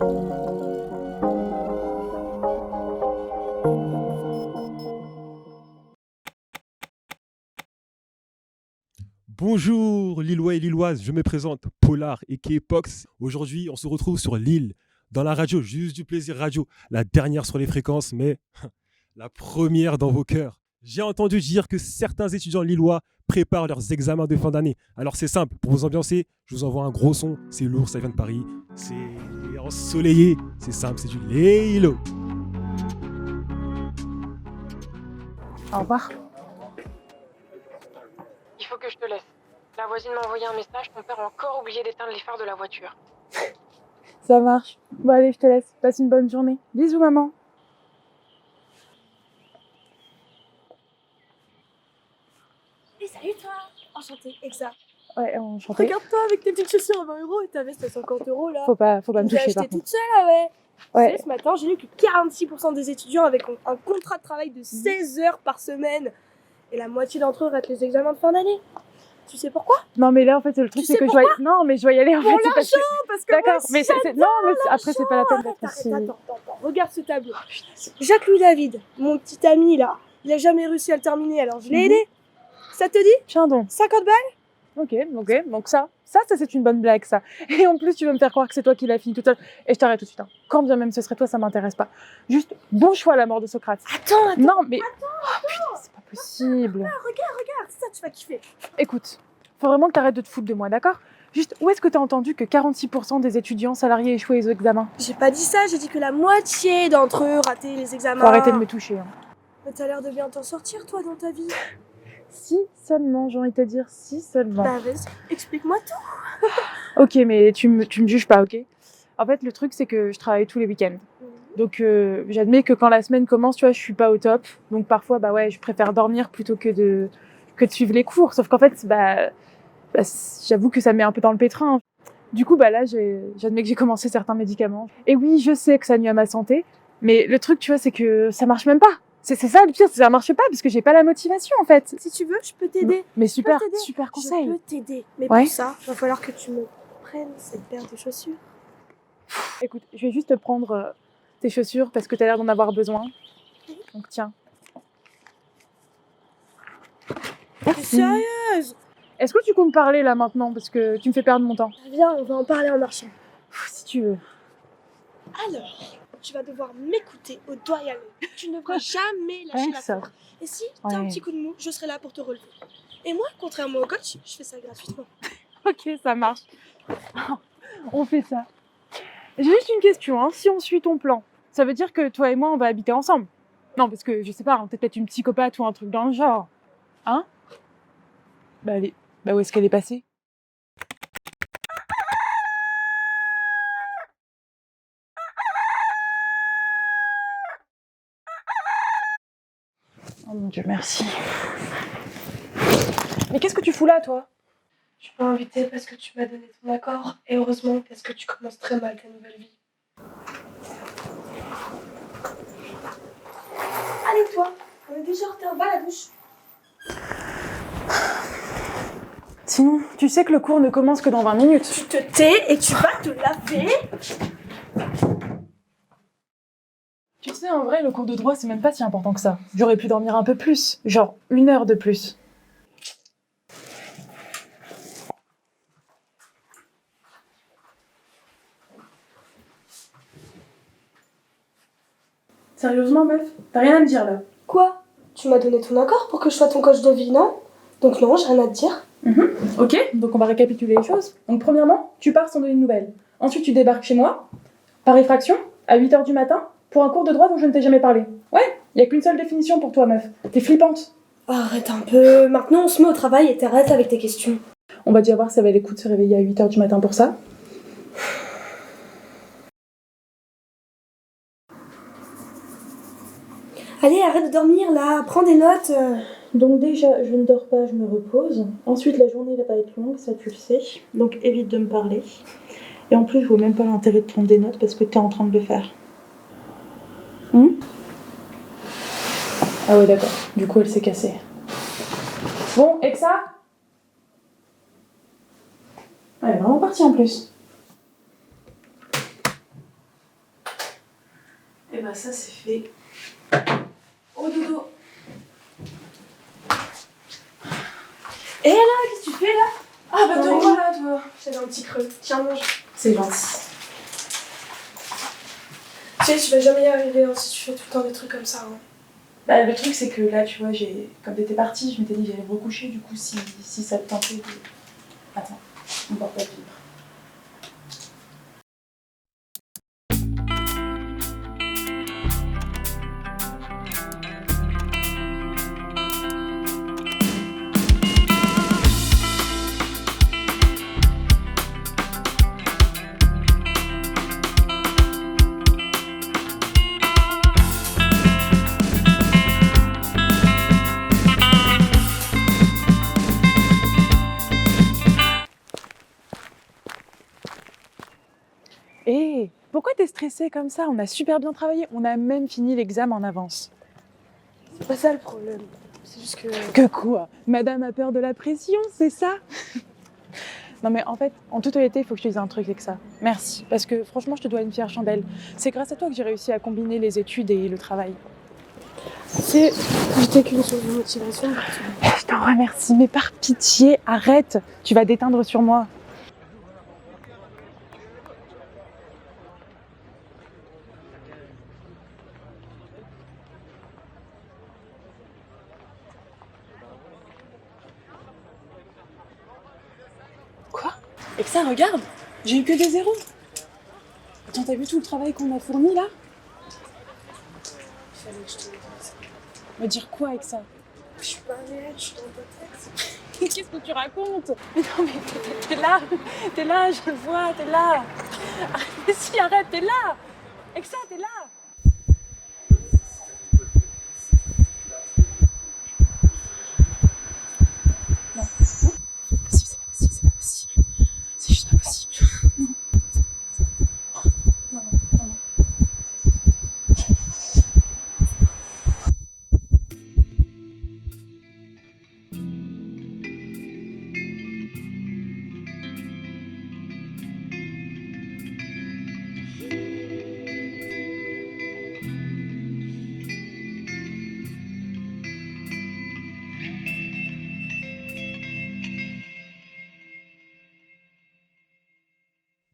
Bonjour Lillois et Lilloises, je me présente Polar et K-Pox. Aujourd'hui, on se retrouve sur Lille, dans la radio, juste du plaisir radio, la dernière sur les fréquences, mais la première dans vos cœurs. J'ai entendu dire que certains étudiants lillois préparent leurs examens de fin d'année. Alors c'est simple, pour vous ambiancer, je vous envoie un gros son, c'est lourd, ça vient de Paris, c'est ensoleillé, c'est simple, c'est du Lilo. Au revoir. Il faut que je te laisse. La voisine m'a envoyé un message, ton père a encore oublié d'éteindre les phares de la voiture. Ça marche. Bon allez, je te laisse. Passe une bonne journée. Bisous maman. Et salut toi. Enchantée, Exa. Ouais, enchanté. Regarde-toi avec tes petites chaussures à 20 € et ta veste à 50 € là. Faut pas me J'ai toucher par acheté contre. toute seule là, ouais. Ouais. Tu sais, ce matin, j'ai lu que 46% des étudiants avaient un contrat de travail de 16 heures par semaine. Et la moitié d'entre eux ratent les examens de fin d'année. Tu sais pourquoi? Non mais là en fait le truc Tu c'est sais que je dois... Non mais je dois y aller en Pour fait. c'est parce que- l'argent, parce que D'accord, moi, mais non mais après c'est pas la peine d'être ici. Attends. Regarde ce tableau. Jacques-Louis David, mon petit ami là, il a jamais réussi à le terminer, alors je l'ai aidé. Ça te dit? Tiens donc. 50 balles? Ok, donc ça c'est une bonne blague ça. Et en plus tu veux me faire croire que c'est toi qui l'as fini toute seule. Et je t'arrête tout de suite. Hein. Quand bien même ce serait toi, ça m'intéresse pas. Juste bon choix la mort de Socrate. Attends. Non mais... Oh putain, c'est pas possible. Regarde, c'est ça, tu vas kiffer. Écoute, faut vraiment que t'arrêtes de te foutre de moi, d'accord? Juste, où est-ce que t'as entendu que 46% des étudiants salariés échouaient les examens? J'ai pas dit ça, j'ai dit que la moitié d'entre eux rataient les examens. Faut arrêter de me toucher. Hein. Mais t'as l'air de bien t'en sortir, toi, dans ta vie. Si seulement, j'ai envie de te dire, si seulement. Bah vas-y, explique-moi tout. Ok, mais tu me juges pas, ok? En fait, le truc, c'est que je travaille tous les week-ends. Donc, j'admets que quand la semaine commence, tu vois, je suis pas au top. Donc, parfois, bah ouais, je préfère dormir plutôt que de suivre les cours. Sauf qu'en fait, j'avoue que ça me met un peu dans le pétrin. Du coup, bah là, j'admets que j'ai commencé certains médicaments. Et oui, je sais que ça nuit à ma santé. Mais le truc, tu vois, c'est que ça marche même pas. C'est ça le pire, ça marche pas parce que j'ai pas la motivation en fait. Si tu veux, je peux t'aider. Mais super Je conseil. peux t'aider. Mais Ouais. pour ça, va falloir que tu me prennes cette paire de chaussures. Écoute, je vais juste te prendre tes chaussures parce que t'as l'air d'en avoir besoin. Donc tiens. T'es sérieuse? Est-ce que tu comptes me parler là maintenant parce que tu me fais perdre mon temps? Viens, on va en parler en marchant. Si tu veux. Alors, tu vas devoir m'écouter au doigt et à l'œil. Tu ne vas jamais lâcher Ouais, la ça. corde. Et si t'as un Ouais. petit coup de mou, je serai là pour te relever. Et moi, contrairement au coach, je fais ça gratuitement. Ok, ça marche. On fait ça. J'ai juste une question, hein. Si on suit ton plan, ça veut dire que toi et moi on va habiter ensemble? Non, parce que je sais pas, hein, t'es peut-être une psychopathe ou un truc dans le genre. Hein? Bah où est-ce qu'elle est passée? Oh mon Dieu, merci. Mais qu'est-ce que tu fous là, toi? Je suis pas invitée parce que tu m'as donné ton accord. Et heureusement, parce que tu commences très mal ta nouvelle vie. Allez, toi, on est déjà en retard, va à la douche. Sinon, tu sais que le cours ne commence que dans 20 minutes. Tu te tais et tu vas te laver. Tu sais, en vrai, le cours de droit, c'est même pas si important que ça. J'aurais pu dormir un peu plus, genre 1 heure de plus. Sérieusement, meuf? T'as rien à me dire, là? Quoi? Tu m'as donné ton accord pour que je sois ton coach de vie, non? Donc non, j'ai rien à te dire. Ok, donc on va récapituler les choses. Donc premièrement, tu pars sans donner de nouvelles. Ensuite, tu débarques chez moi, par effraction, à 8h du matin, pour un cours de droit dont je ne t'ai jamais parlé. Ouais, y a qu'une seule définition pour toi, meuf. T'es flippante. Arrête un peu. Maintenant, on se met au travail et t'arrêtes avec tes questions. On va déjà voir si ça valait le coup de se réveiller à 8h du matin pour ça. Allez, arrête de dormir là, prends des notes. Donc déjà, je ne dors pas, je me repose. Ensuite, la journée va pas être longue, ça tu le sais. Donc évite de me parler. Et en plus, je vois même pas l'intérêt de prendre des notes parce que t'es en train de le faire. Ah ouais, d'accord. Du coup, elle s'est cassée. Bon, Exa? Elle est vraiment partie en plus. Et bah ça c'est fait. Oh dodo. Et là, qu'est-ce que tu fais là? Ah bah Non, toi là toi. J'avais un petit creux. Tiens, mange. C'est gentil. Tu sais, tu vas jamais y arriver hein, si tu fais tout le temps des trucs comme ça. Hein. Bah le truc c'est que là tu vois, comme t'étais partie, je m'étais dit que j'allais me recoucher, du coup si ça te tentait de... Attends, mon portable vibre. Hé, pourquoi t'es stressée comme ça? On a super bien travaillé, on a même fini l'examen en avance. C'est pas ça le problème. C'est juste que. Que quoi? Madame a peur de la pression, c'est ça? Non mais en fait, en toute honnêteté, il faut que je te dise un truc, c'est que ça. Merci, parce que franchement, je te dois une fière chandelle. C'est grâce à toi que j'ai réussi à combiner les études et le travail. C'est. J'étais qu'une source de motivation. Je t'en remercie, mais par pitié, arrête. Tu vas déteindre sur moi. Quoi? Et que ça, regarde, j'ai eu que des zéros. Attends, t'as vu tout le travail qu'on a fourni là? Il fallait que je te le dise. Me dire quoi avec ça? Je suis pas réelle, je suis dans ta tête. Qu'est-ce que tu racontes? Mais non, mais t'es là, je le vois, t'es là. Mais si, arrête, t'es là. Avec ça, t'es là. Non, c'est pas possible, c'est pas possible. C'est juste pas possible. Non. Non, non, non, non.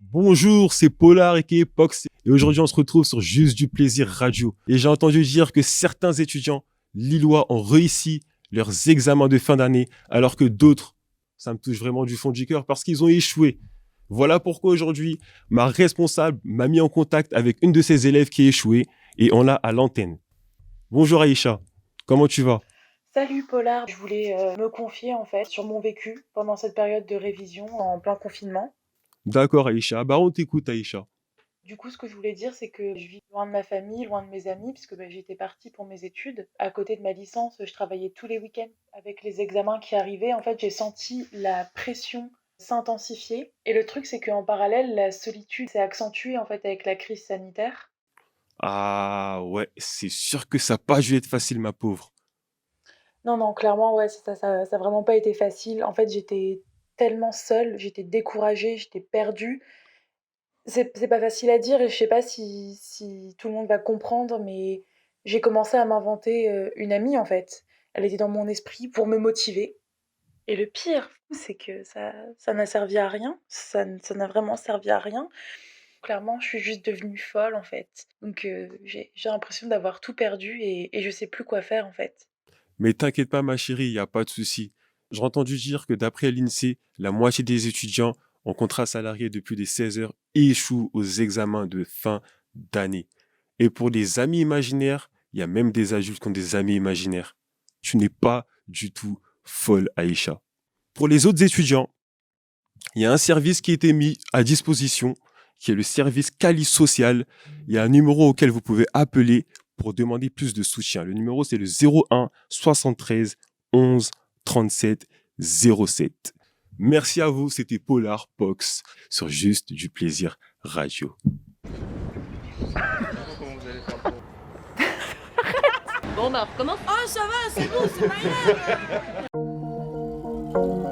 Bonjour, c'est Polar aka Pox et aujourd'hui on se retrouve sur Juste du Plaisir Radio. Et j'ai entendu dire que certains étudiants lillois ont réussi leurs examens de fin d'année alors que d'autres, ça me touche vraiment du fond du cœur parce qu'ils ont échoué. Voilà pourquoi aujourd'hui, ma responsable m'a mis en contact avec une de ses élèves qui a échoué et on l'a à l'antenne. Bonjour Aïcha, comment tu vas? Salut Polar, je voulais me confier en fait sur mon vécu pendant cette période de révision en plein confinement. D'accord Aïcha, bah on t'écoute Aïcha. Du coup, ce que je voulais dire, c'est que je vis loin de ma famille, loin de mes amis, puisque j'étais partie pour mes études. À côté de ma licence, je travaillais tous les week-ends. Avec les examens qui arrivaient, en fait, j'ai senti la pression s'intensifier. Et le truc, c'est qu'en parallèle, la solitude s'est accentuée en fait avec la crise sanitaire. Ah ouais, c'est sûr que ça n'a pas dû être facile ma pauvre. Non, non, clairement, ouais, ça a vraiment pas été facile. En fait, j'étais tellement seule, j'étais découragée, j'étais perdue. C'est pas facile à dire et je sais pas si tout le monde va comprendre, mais j'ai commencé à m'inventer une amie en fait. Elle était dans mon esprit pour me motiver. Et le pire, c'est que ça n'a servi à rien. Ça n'a vraiment servi à rien. Clairement, je suis juste devenue folle en fait. Donc j'ai l'impression d'avoir tout perdu et je sais plus quoi faire en fait. Mais t'inquiète pas, ma chérie, il n'y a pas de souci. J'ai entendu dire que d'après l'INSEE, la moitié des étudiants en contrat salarié de plus de 16 heures échouent aux examens de fin d'année. Et pour les amis imaginaires, il y a même des adultes qui ont des amis imaginaires. Tu n'es pas du tout folle, Aïcha. Pour les autres étudiants, il y a un service qui a été mis à disposition, qui est le service Cali Social. Il y a un numéro auquel vous pouvez appeler pour demander plus de soutien. Le numéro, c'est le 01 73 11 37 07. Merci à vous, c'était Polar Pox sur Juste du Plaisir Radio. Bon bah on recommence. Oh, ça va, c'est bon, c'est pas grave.